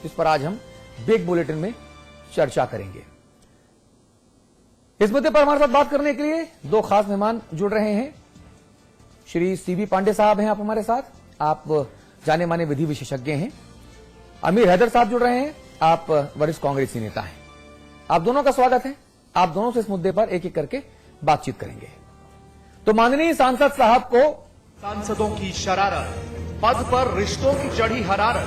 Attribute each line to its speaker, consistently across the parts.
Speaker 1: जिस पर आज हम बिग बुलेटिन में चर्चा करेंगे। इस मुद्दे पर हमारे साथ बात करने के लिए दो खास मेहमान जुड़ रहे हैं। श्री सीबी पांडे साहब हैं आप हमारे साथ, आप जाने माने विधि विशेषज्ञ हैं। अमीर हैदर साहब जुड़ रहे हैं, आप वरिष्ठ कांग्रेसी नेता हैं। आप दोनों का स्वागत है। आप दोनों से इस मुद्दे पर एक एक करके बातचीत करेंगे। तो माननीय सांसद साहब को
Speaker 2: सांसदों की शरारत, पद पर रिश्तों की चढ़ी हरारत,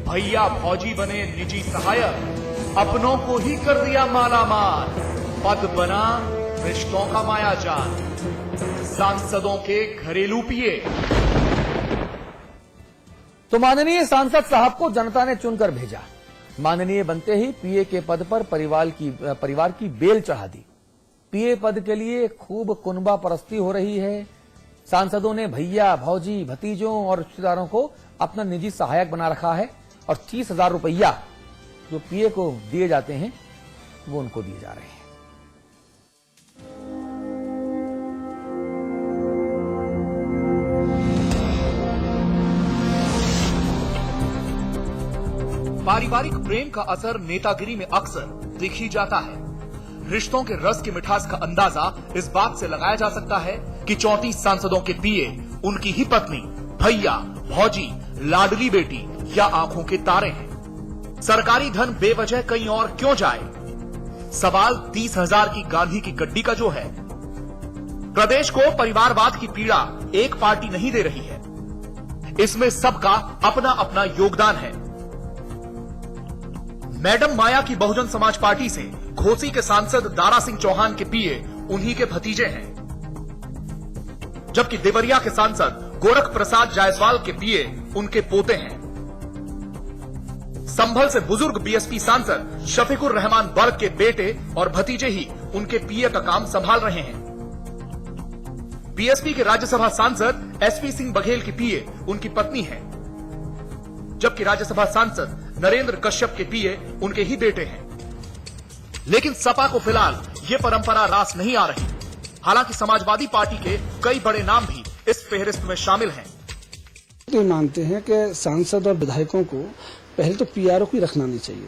Speaker 2: भैया भौजी बने निजी सहायक, अपनों को ही कर दिया मालामाल, पद बना रिश्तों का मायाजाल, सांसदों के घरेलू पिए।
Speaker 1: तो माननीय सांसद साहब को जनता ने चुनकर भेजा। माननीय बनते ही पीए के पद पर परिवार की बेल चढ़ा दी। पीए पद के लिए खूब कुनबा परस्ती हो रही है। सांसदों ने भैया भौजी भतीजों और रिश्तेदारों को अपना निजी सहायक बना रखा है और 30,000 रुपया जो पीए को दिए जाते हैं वो उनको दिए जा रहे हैं।
Speaker 2: पारिवारिक प्रेम का असर नेतागिरी में अक्सर दिख ही जाता है। रिश्तों के रस की मिठास का अंदाजा इस बात से लगाया जा सकता है कि 34 सांसदों के पीए उनकी ही पत्नी, भैया, भौजी, लाडली बेटी या आंखों के तारे हैं। सरकारी धन बेवजह कहीं और क्यों जाए? सवाल 30,000 की गांधी की गड्डी का जो है। प्रदेश को परिवारवाद की पीड़ा एक पार्टी नहीं दे रही है, इसमें सबका अपना अपना योगदान है। मैडम माया की बहुजन समाज पार्टी से घोसी के सांसद दारा सिंह चौहान के पीए उन्हीं के भतीजे हैं, जबकि देवरिया के सांसद गोरख प्रसाद जायसवाल के पीए उनके पोते हैं। संभल से बुजुर्ग बीएसपी सांसद शफीकुर रहमान बर्ग के बेटे और भतीजे ही उनके पीए का काम संभाल रहे हैं। बीएसपी के राज्यसभा सांसद एसपी सिंह बघेल की पीए उनकी पत्नी है, जबकि राज्यसभा सांसद नरेंद्र कश्यप के पीए उनके ही बेटे हैं। लेकिन सपा को फिलहाल ये परंपरा रास नहीं आ रही। हालांकि समाजवादी पार्टी के कई बड़े नाम भी इस फेहरिस्त में शामिल हैं।
Speaker 3: तो मानते हैं कि सांसद और विधायकों को पहले तो पीआरओ को ही रखना नहीं चाहिए,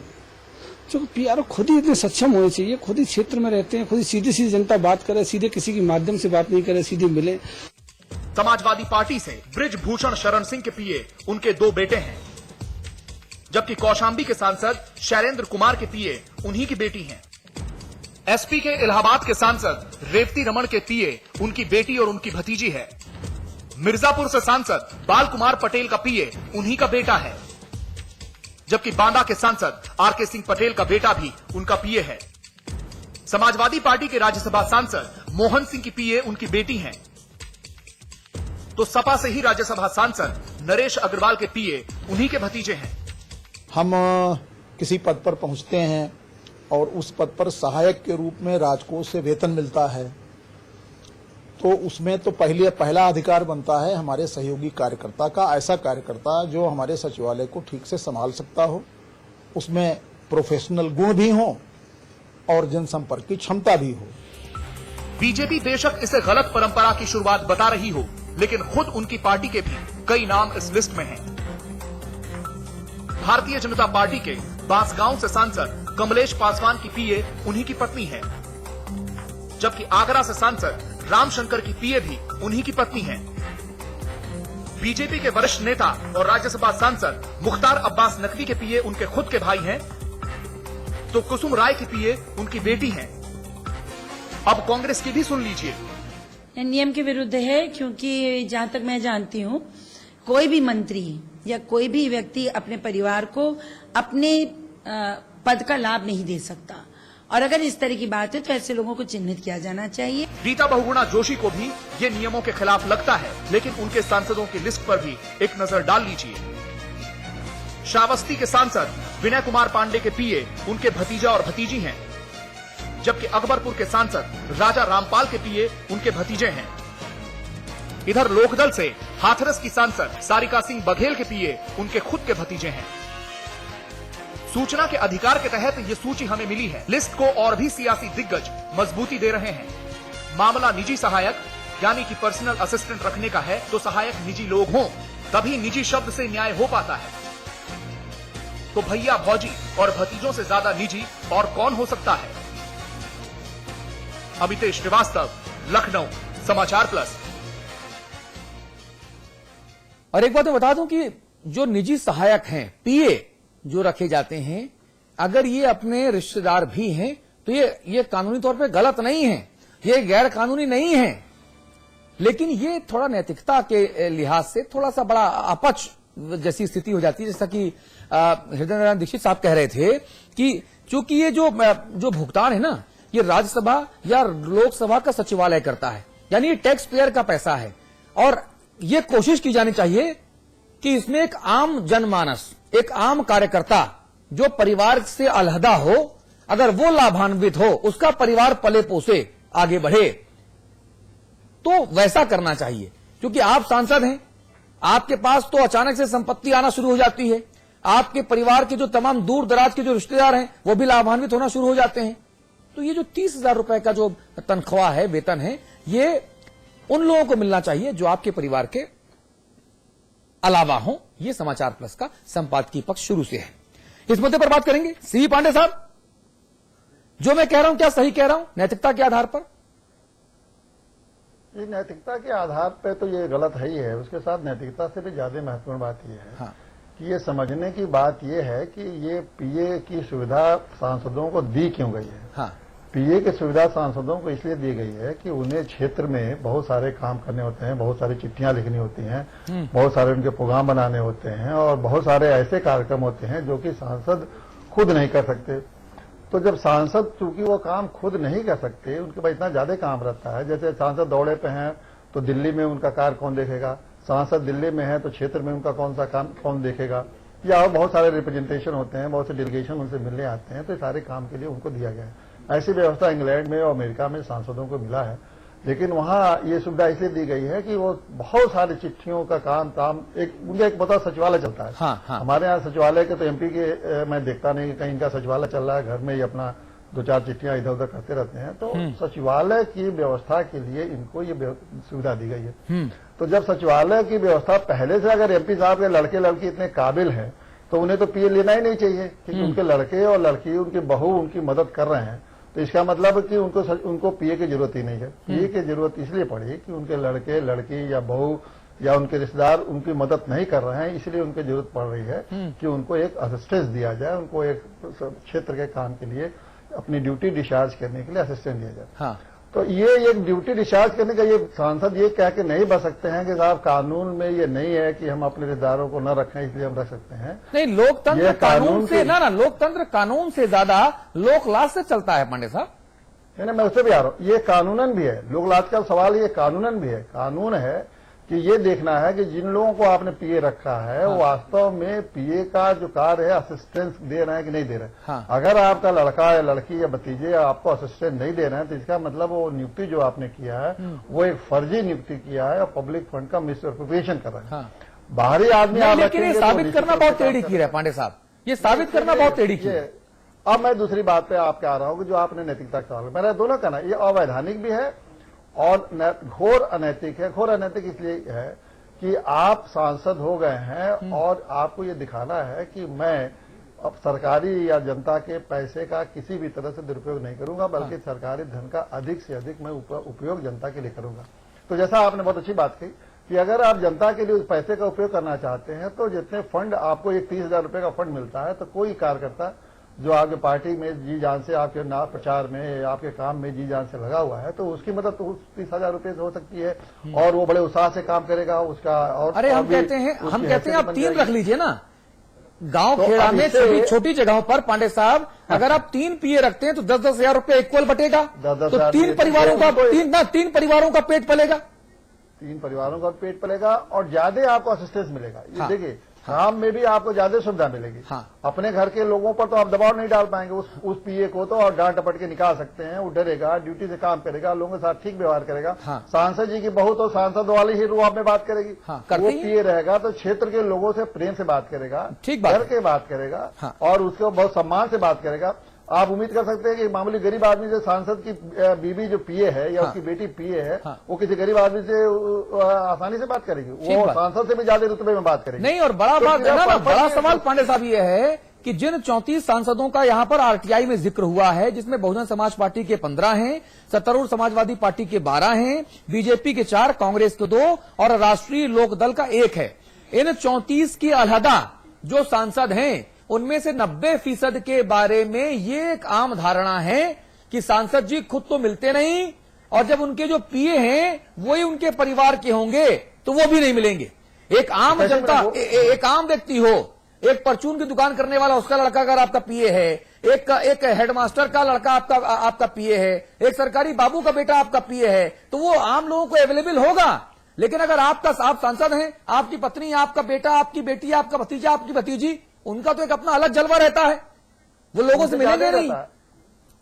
Speaker 3: क्योंकि पीआरओ खुद ही इतने सक्षम होने चाहिए, खुद ही क्षेत्र में रहते हैं, खुद ही सीधी सीधी जनता बात करे, सीधे किसी के माध्यम से बात नहीं करे, सीधे मिले।
Speaker 2: समाजवादी पार्टी से बृजभूषण शरण सिंह के पीए उनके दो बेटे हैं, जबकि कौशाम्बी के सांसद शैलेंद्र कुमार के पीए उन्हीं की बेटी हैं। एसपी के इलाहाबाद के सांसद रेवती रमन के पीए उनकी बेटी और उनकी भतीजी है। मिर्जापुर से सांसद बाल कुमार पटेल का पीए उन्हीं का बेटा है, जबकि बांदा के सांसद आरके सिंह पटेल का बेटा भी उनका पीए है। समाजवादी पार्टी के राज्यसभा सांसद मोहन सिंह की पीए उनकी बेटी हैं। तो सपा से ही राज्यसभा सांसद नरेश अग्रवाल के पीए उन्हीं के भतीजे हैं।
Speaker 4: हम किसी पद पर पहुंचते हैं और उस पद पर सहायक के रूप में राजकोष से वेतन मिलता है, तो उसमें तो पहला अधिकार बनता है हमारे सहयोगी कार्यकर्ता का। ऐसा कार्यकर्ता जो हमारे सचिवालय को ठीक से संभाल सकता हो, उसमें प्रोफेशनल गुण भी हो और जनसंपर्क की क्षमता भी हो।
Speaker 2: बीजेपी बेशक इसे गलत परंपरा की शुरुआत बता रही हो, लेकिन खुद उनकी पार्टी के भी कई नाम इस लिस्ट में हैं। भारतीय जनता पार्टी के बांसगांव से सांसद कमलेश पासवान की पीए उन्हीं की पत्नी है, जबकि आगरा से सांसद रामशंकर की पीए भी उन्हीं की पत्नी है। बीजेपी के वरिष्ठ नेता और राज्यसभा सांसद मुख्तार अब्बास नकवी के पीए उनके खुद के भाई हैं, तो कुसुम राय की पीए उनकी बेटी हैं। अब कांग्रेस की भी सुन लीजिए।
Speaker 5: नियम के विरुद्ध है, क्योंकि जहां तक मैं जानती हूं कोई भी मंत्री या कोई भी व्यक्ति अपने परिवार को अपने पद का लाभ नहीं दे सकता, और अगर इस तरह की बात है तो ऐसे लोगों को चिन्हित किया जाना चाहिए।
Speaker 2: रीता बहुगुणा जोशी को भी ये नियमों के खिलाफ लगता है, लेकिन उनके सांसदों की लिस्ट पर भी एक नजर डाल लीजिए। श्रावस्ती के सांसद विनय कुमार पांडे के पीए उनके भतीजा और भतीजी हैं, जबकि अकबरपुर के सांसद राजा रामपाल के पीए उनके भतीजे हैं। इधर लोकदल से हाथरस की सांसद सारिका सिंह बघेल के पीए उनके खुद के भतीजे हैं। सूचना के अधिकार के तहत ये सूची हमें मिली है। लिस्ट को और भी सियासी दिग्गज मजबूती दे रहे हैं। मामला निजी सहायक यानी कि पर्सनल असिस्टेंट रखने का है, तो सहायक निजी लोग हों, तभी निजी शब्द से न्याय हो पाता है। तो भैया भौजी और भतीजों से ज्यादा निजी और कौन हो सकता है। अमितेश श्रीवास्तव, लखनऊ, समाचार प्लस।
Speaker 1: और एक बात मैं बता दूं कि जो निजी सहायक हैं, पीए जो रखे जाते हैं, अगर ये अपने रिश्तेदार भी हैं तो ये कानूनी तौर पे गलत नहीं है, ये गैर कानूनी नहीं है, लेकिन ये थोड़ा नैतिकता के लिहाज से थोड़ा सा बड़ा अपच जैसी स्थिति हो जाती है। जैसा कि हृदय नारायण दीक्षित साहब कह रहे थे कि चूंकि ये जो भुगतान है ना, ये राज्यसभा या लोकसभा का सचिवालय करता है, यानी ये टैक्स पेयर का पैसा है, और ये कोशिश की जानी चाहिए कि इसमें एक आम जनमानस, एक आम कार्यकर्ता जो परिवार से अलहदा हो, अगर वो लाभान्वित हो, उसका परिवार पले पोसे आगे बढ़े, तो वैसा करना चाहिए। क्योंकि आप सांसद हैं, आपके पास तो अचानक से संपत्ति आना शुरू हो जाती है, आपके परिवार के जो तमाम दूर दराज के जो रिश्तेदार हैं वो भी लाभान्वित होना शुरू हो जाते हैं। तो ये जो 30,000 रुपए का जो तनख्वाह है, वेतन है, ये उन लोगों को मिलना चाहिए जो आपके परिवार के अलावा हो। ये समाचार प्लस का संपादकीय पक्ष शुरू से है। इस मुद्दे पर बात करेंगे। सी पांडे साहब, जो मैं कह रहा हूं क्या सही कह रहा हूं नैतिकता के आधार पर?
Speaker 6: ये नैतिकता के आधार पे तो ये गलत है ही है। उसके साथ नैतिकता से भी ज्यादा महत्वपूर्ण बात ये है कि ये समझने की बात ये है कि ये पीए की सुविधा सांसदों को दी क्यों गई है। पीए की सुविधा सांसदों को इसलिए दी गई है कि उन्हें क्षेत्र में बहुत सारे काम करने होते हैं, बहुत सारी चिट्ठियां लिखनी होती हैं, बहुत सारे उनके प्रोग्राम बनाने होते हैं, और बहुत सारे ऐसे कार्यक्रम होते हैं जो कि सांसद खुद नहीं कर सकते। तो जब सांसद चूंकि वो काम खुद नहीं कर सकते, उनके पास इतना ज्यादा काम रहता है, जैसे सांसद दौरे पे हैं तो दिल्ली में उनका कार्य कौन देखेगा, सांसद दिल्ली में है तो क्षेत्र में उनका कौन सा काम कौन देखेगा, या और बहुत सारे रिप्रेजेंटेशन होते हैं, बहुत से डेलीगेशन उनसे मिलने आते हैं, तो सारे काम के लिए उनको दिया गया है। ऐसी व्यवस्था इंग्लैंड में और अमेरिका में सांसदों को मिला है, लेकिन वहां ये सुविधा इसलिए दी गई है कि वो बहुत सारी चिट्ठियों का काम उनका एक बता सचिवालय चलता है। हमारे यहाँ सचिवालय के तो एमपी के मैं देखता नहीं कहीं इनका सचिवालय चल रहा है, घर में ही अपना 2-4 चिट्ठियां इधर उधर करते रहते हैं। तो सचिवालय की व्यवस्था के लिए इनको ये सुविधा दी गई है। तो जब सचिवालय की व्यवस्था पहले से अगर एमपी साहब के लड़के लड़की इतने काबिल हैं तो उन्हें तो पीए लेना ही नहीं चाहिए, क्योंकि उनके लड़के और लड़की, उनकी बहू उनकी मदद कर रहे हैं। तो इसका मतलब कि उनको पीए की जरूरत ही नहीं है। पीए की जरूरत इसलिए पड़ी कि उनके लड़के लड़की या बहू या उनके रिश्तेदार उनकी मदद नहीं कर रहे हैं, इसलिए उनकी जरूरत पड़ रही है कि उनको एक असिस्टेंस दिया जाए, उनको एक क्षेत्र के काम के लिए अपनी ड्यूटी डिस्चार्ज करने के लिए असिस्टेंस दिया जाए। तो ये एक ड्यूटी डिस्चार्ज करने का ये सांसद ये कह के नहीं बच सकते हैं कि साहब कानून में ये नहीं है कि हम अपने रिश्तेदारों को न रखें इसलिए हम रख सकते हैं।
Speaker 1: नहीं, लोकतंत्र कानून से ना लोकतंत्र कानून से ज्यादा लोकलाज से चलता है पांडे साहब।
Speaker 6: नहीं, मैं उससे भी आ रहा हूँ। ये कानूनन भी है, लोकलाज का सवाल ये कानूनन भी है। कानून है कि ये देखना है कि जिन लोगों को आपने पीए रखा है वो वास्तव में पीए का जो कार्य है असिस्टेंस दे रहे हैं कि नहीं दे रहे हैं। अगर आपका लड़का या लड़की या भतीजे आपको असिस्टेंस नहीं दे रहे हैं तो इसका मतलब वो नियुक्ति जो आपने किया है वो एक फर्जी नियुक्ति किया है और पब्लिक फंड का मिसएप्रोप्रिएशन कर रहे हैं। बाहरी आदमी आप
Speaker 1: लेकिन ये साबित करना बहुत टेढ़ी की है पांडे साहब, ये साबित करना बहुत टेढ़ी की है।
Speaker 6: अब मैं दूसरी बात पे आपके आ रहा हूँ कि जो आपने नैतिकता का सवाल, मेरा दोनों कहना ये अवैधानिक भी है और घोर अनैतिक है। घोर अनैतिक इसलिए है कि आप सांसद हो गए हैं और आपको ये दिखाना है कि मैं अब सरकारी या जनता के पैसे का किसी भी तरह से दुरुपयोग नहीं करूंगा, बल्कि सरकारी धन का अधिक से अधिक मैं उपयोग जनता के लिए करूंगा। तो जैसा आपने बहुत अच्छी बात कही कि अगर आप जनता के लिए उस पैसे का उपयोग करना चाहते हैं तो जितने फंड आपको एक 30,000 रुपए का फंड मिलता है, तो कोई कार्यकर्ता जो आपके पार्टी में जी जान से आपके प्रचार में आपके काम में जी जान से लगा हुआ है तो उसकी मदद तो 30,000 रुपए से हो सकती है और वो बड़े उत्साह से काम करेगा उसका। और
Speaker 1: अरे हम कहते हैं आप 3 रख लीजिए ना, गांव खेड़ा में छोटी जगहों पर पांडे साहब अगर आप 3 पीए रखते हैं तो 10,000 रुपए इक्वल बटेगा, तो 3 परिवारों का पेट पलेगा,
Speaker 6: 3 परिवारों का पेट पलेगा और ज्यादा आपको असिस्टेंस मिलेगा। ये देखिए काम में भी आपको ज्यादा सुविधा मिलेगी। अपने घर के लोगों पर तो आप दबाव नहीं डाल पाएंगे उस पीए को, तो और डांट डपट के निकाल सकते हैं। वो डरेगा, ड्यूटी से काम करेगा, लोगों के साथ ठीक व्यवहार करेगा। सांसद जी की बहू तो सांसद वाली ही रूप में बात करेगी। वो पीए रहेगा तो क्षेत्र के लोगों से प्रेम से बात करेगा, डर के बात करेगा और उसको बहुत सम्मान से बात करेगा। आप उम्मीद कर सकते हैं कि मामूली गरीब आदमी जो सांसद की बीवी जो पीए है या उसकी बेटी पीए है वो किसी गरीब आदमी से आसानी से बात करेगी, वो सांसद से भी ज्यादा रुतबे में बात करेगी।
Speaker 1: नहीं, और बड़ा सवाल पांडे साहब ये है कि जिन 34 सांसदों का यहां पर आरटीआई में जिक्र हुआ है, जिसमें बहुजन समाज पार्टी के 15 हैं, सत्तारूढ़ समाजवादी पार्टी के 12 हैं, बीजेपी के 4, कांग्रेस के 2 और राष्ट्रीय लोकदल का 1 है। इन 34 की अलहदा जो सांसद हैं, उनमें से 90% के बारे में ये एक आम धारणा है कि सांसद जी खुद तो मिलते नहीं, और जब उनके जो पीए हैं वही उनके परिवार के होंगे तो वो भी नहीं मिलेंगे। एक आम जनता, एक आम व्यक्ति हो, एक परचून की दुकान करने वाला, उसका लड़का अगर आपका पीए है, एक हेडमास्टर का लड़का आपका पीए है, एक सरकारी बाबू का बेटा आपका पीए है, तो वो आम लोगों को अवेलेबल होगा। लेकिन अगर आप सांसद हैं, आपकी पत्नी, आपका बेटा, आपकी बेटी, आपका भतीजा, आपकी भतीजी, उनका तो एक अपना अलग जलवा रहता है, वो लोगों से मिलेंगे नहीं।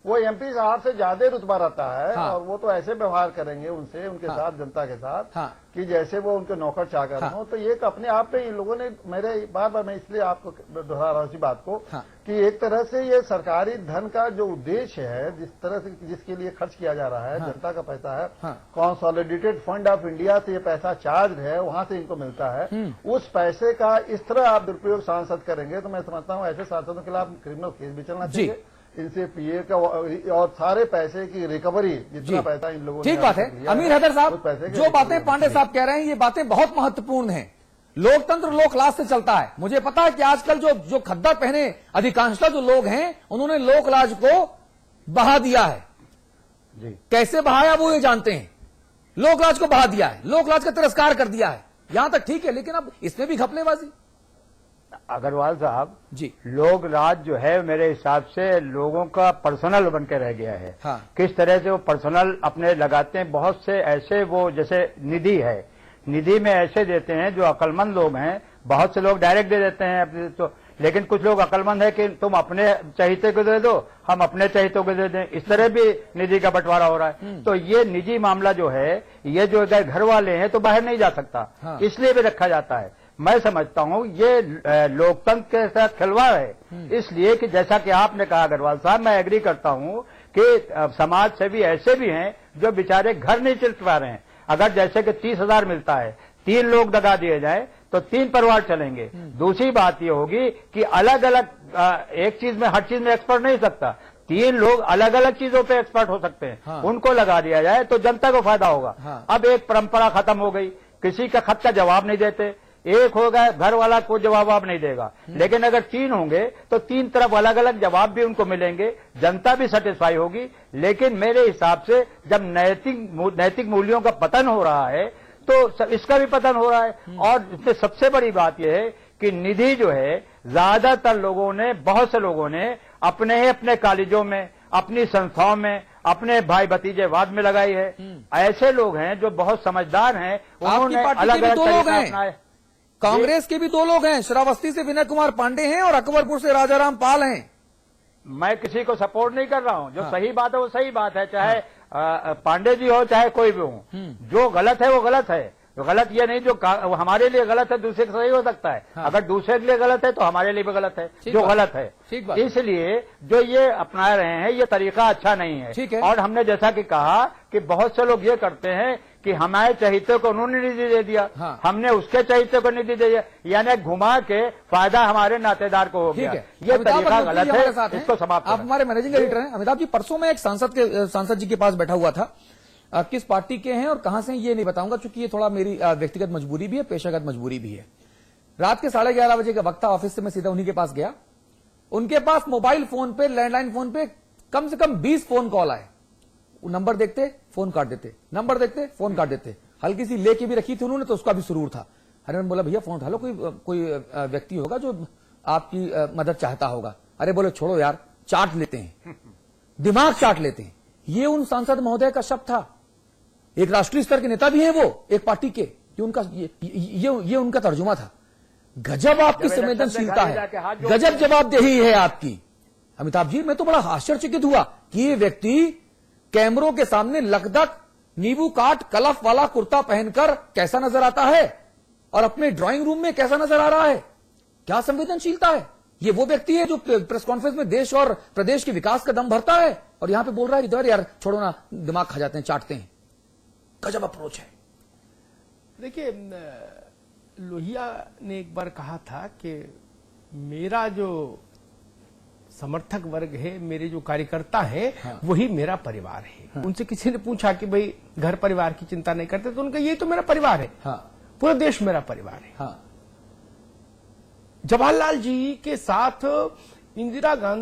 Speaker 6: वो एमपी साहब से ज्यादा रुतबा रहता है।
Speaker 1: हाँ।
Speaker 6: और वो तो ऐसे व्यवहार करेंगे उनसे, उनके साथ, जनता के साथ,
Speaker 1: हाँ।
Speaker 6: कि जैसे वो उनके नौकर चाकर हों। तो ये अपने आप में इन लोगों ने, मेरे बार बार मैं इसलिए आपको दोहरा रहा हूं इसी बात को,
Speaker 1: हाँ।
Speaker 6: कि एक तरह से ये सरकारी धन का जो उद्देश्य है, जिस तरह से जिसके लिए खर्च किया जा रहा है, जनता का पैसा है, कंसोलिडेटेड फंड ऑफ इंडिया से ये पैसा चार्ज है, वहां से इनको मिलता है, उस पैसे का इस तरह आप दुरुपयोग सांसद करेंगे तो मैं समझता हूं ऐसे सांसदों के खिलाफ क्रिमिनल केस भी चलना चाहिए। इनसे पीए का और सारे पैसे की रिकवरी, जितना पैसा इन लोगों ने,
Speaker 1: ठीक बात है अमीर हैदर साहब, जो बातें पांडे साहब कह रहे हैं ये बातें बहुत महत्वपूर्ण हैं। लोकतंत्र लोकलाज से चलता है। मुझे पता है कि आजकल जो खद्दर पहने अधिकांशतः जो लोग हैं, उन्होंने लोकलाज को बहा दिया है।
Speaker 6: जी।
Speaker 1: कैसे बहाया वो ये जानते हैं। लोकलाज को बहा दिया है, लोकलाज का तिरस्कार कर दिया है, यहां तक ठीक है, लेकिन अब इसमें भी घपलेबाजी।
Speaker 7: अग्रवाल साहब
Speaker 1: जी,
Speaker 7: लोक राज जो है मेरे हिसाब से लोगों का पर्सनल बन के रह गया है।
Speaker 1: हाँ।
Speaker 7: किस तरह से वो पर्सनल अपने लगाते हैं। बहुत से ऐसे वो जैसे निधि है, निधि में ऐसे देते हैं जो अक्लमंद लोग हैं। बहुत से लोग डायरेक्ट दे देते हैं तो, लेकिन कुछ लोग अक्लमंद है कि तुम अपने चहिते को दे दो, हम अपने चहितों को दे दें। इस तरह भी निधि का बंटवारा हो रहा है। तो ये निजी मामला जो है, ये जो अगर घर वाले हैं तो बाहर नहीं जा सकता।
Speaker 1: हाँ।
Speaker 7: इसलिए भी रखा जाता है। मैं समझता हूं ये लोकतंत्र के साथ खिलवाड़ है। इसलिए कि जैसा कि आपने कहा अग्रवाल साहब, मैं एग्री करता हूं कि समाज सेवी ऐसे भी हैं जो बेचारे घर नहीं चल पा रहे हैं। अगर जैसे कि 30,000 मिलता है, 3 लोग दगा दिए जाए तो 3 परिवार चलेंगे। दूसरी बात ये होगी कि अलग अलग एक चीज में, हर चीज में एक्सपर्ट नहीं सकता। 3 लोग अलग अलग चीजों पे एक्सपर्ट हो सकते हैं।
Speaker 1: हाँ।
Speaker 7: उनको लगा दिया जाए तो जनता को फायदा होगा।
Speaker 1: हाँ।
Speaker 7: अब एक परंपरा खत्म हो गई, किसी का खत का जवाब नहीं देते। एक होगा घर वाला कोई जवाब आप नहीं देगा, लेकिन अगर 3 होंगे तो 3 तरफ अलग अलग जवाब भी उनको मिलेंगे, जनता भी सेटिस्फाई होगी। लेकिन मेरे हिसाब से जब नैतिक मूल्यों का पतन हो रहा है तो इसका भी पतन हो रहा है। और इसमें सबसे बड़ी बात यह है कि निधि जो है, ज्यादातर लोगों ने, बहुत से लोगों ने अपने कॉलेजों में, अपनी संस्थाओं में, अपने भाई भतीजेवाद में लगाई है। ऐसे लोग हैं जो बहुत समझदार हैं, उन्होंने अलग अलग तरीका अपनाए।
Speaker 1: कांग्रेस के भी 2 लोग हैं, श्रावस्ती से विनय कुमार पांडे हैं और अकबरपुर से राजाराम पाल हैं।
Speaker 7: मैं किसी को सपोर्ट नहीं कर रहा हूं। जो सही बात है वो सही बात है, चाहे पांडे जी हो चाहे कोई भी हो। जो गलत है वो गलत है। गलत ये नहीं जो हमारे लिए गलत है दूसरे के सही हो सकता है।
Speaker 1: हाँ।
Speaker 7: अगर दूसरे के लिए गलत है तो हमारे लिए भी गलत है, जो गलत है। इसलिए जो ये अपना रहे हैं ये तरीका अच्छा नहीं है।
Speaker 1: ठीक है।
Speaker 7: और हमने जैसा कि कहा कि बहुत से लोग ये करते हैं कि हमारे चहिते को उन्होंने निधि दे दिया।
Speaker 1: हाँ।
Speaker 7: हमने उसके चहिते को निधि दे दिया, यानी घुमा के फायदा हमारे नातेदार को हो गया। ये तरीका गलत है, इसको समाप्त
Speaker 1: आप हमारे मैनेजिंग एडिटर हैं। अमिताभ जी, परसों में एक सांसद जी के पास बैठा हुआ था। किस पार्टी के हैं और कहां से ये नहीं बताऊंगा, क्योंकि ये थोड़ा मेरी व्यक्तिगत मजबूरी भी है, पेशागत मजबूरी भी है। रात के 11:30 बजे का वक्त था, ऑफिस से मैं सीधा उन्हीं के पास गया। उनके पास मोबाइल फोन पे, लैंडलाइन फोन पे कम से कम 20 फोन कॉल आए। वो नंबर देखते फोन काट देते, नंबर देखते फोन काट देते। हल्की सी लेके भी रखी थी उन्होंने, तो उसका भी सुरूर था। अरे मैंने बोला भैया फोन उठा लो, कोई व्यक्ति होगा जो आपकी मदद चाहता होगा। अरे बोले छोड़ो यार, चाट लेते हैं, दिमाग चाट लेते हैं। ये उन सांसद महोदय का शब्द था। एक राष्ट्रीय स्तर के नेता भी हैं वो, एक पार्टी के। ये उनका तर्जुमा था। गजब आपकी संवेदनशीलता है, गजब जवाबदेही है आपकी। अमिताभ जी, मैं तो बड़ा आश्चर्यचकित हुआ कि ये व्यक्ति कैमरों के सामने लकदक नींबू काट कलफ वाला कुर्ता पहनकर कैसा नजर आता है और अपने ड्राइंग रूम में कैसा नजर आ रहा है। क्या संवेदनशीलता है। ये वो व्यक्ति है जो प्रेस कॉन्फ्रेंस में देश और प्रदेश के विकास का दम भरता है और यहां पे बोल रहा है इधर यार छोड़ो ना, दिमाग खा जाते हैं, चाटते हैं। गजब अप्रोच है।
Speaker 8: देखिए, लोहिया ने एक बार कहा था कि मेरा जो समर्थक वर्ग है, मेरे जो कार्यकर्ता हैं, वही मेरा परिवार है। उनसे किसी ने पूछा कि भाई घर परिवार की चिंता नहीं करते, तो उनका ये तो मेरा परिवार है। पूरा देश मेरा परिवार है। जवाहरलाल जी के साथ इंदिरा गांधी